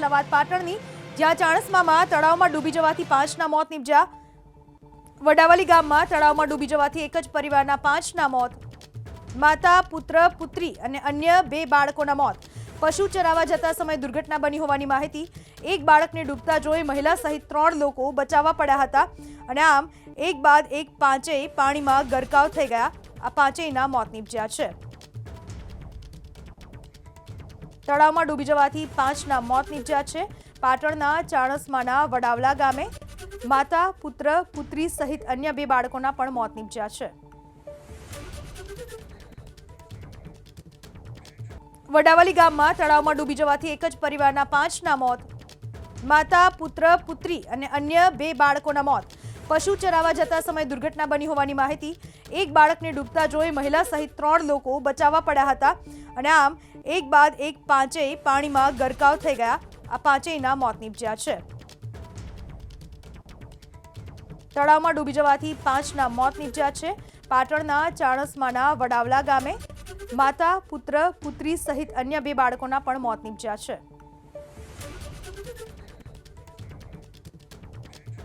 મામલામાં પાટણની જ્યાં ચાણસ્મામાં તળાવમાં ડૂબી જવાથી 5ના મોત નીપજ્યા। વડાવલી ગામમાં તળાવમાં ડૂબી જવાથી એક જ પરિવારના 5ના મોત, માતા, પુત્ર, પુત્રી અને અન્ય 2 બાળકોના મોત। પશુ ચરાવવા જતા સમયે દુર્ઘટના બની હોવાની માહિતી। એક બાળકને ડૂબતા જોઈ મહિલા સહિત 3 લોકો બચાવવા પડ્યા હતા અને આમ એક બાદ એક પાંચેય પાણીમાં ગરકાવ થઈ ગયા। આ પાંચેયના મોત નીપજ્યા છે। તળાવમાં ડૂબી જવાથી 5ના મોત નીપજ્યા છે। પાટણના ચાણસ્માના વડાવલા ગામે માતા, પુત્ર, પુત્રી સહિત અન્ય 2 બાળકોના પણ મોત નીપજ્યા છે। વડાવલી ગામમાં તળાવમાં ડૂબી જવાથી એક જ પરિવારના 5ના મોત, માતા, પુત્ર, પુત્રી અને અન્ય 2 બાળકોના મોત। પશુ ચરાવવા જતા સમયે દુર્ઘટના બની હોવાની માહિતી। એક બાળકને ડૂબતા જોઈ મહિલા સહિત 3 લોકો બચાવવા પડ્યા હતા અને આમ એક બાદ એક પાંચેય પાણીમાં ગરકાવ થઈ ગયા। આ પાંચેયના મોત નીપજ્યા છે। તળાવમાં ડૂબી જવાથી 5ના મોત નીપજ્યા છે। પાટણના ચાણસ્માના વડાવલા ગામે માતા, પુત્ર, પુત્રી સહિત અન્ય 2 બાળકોના પણ મોત નીપજ્યા છે।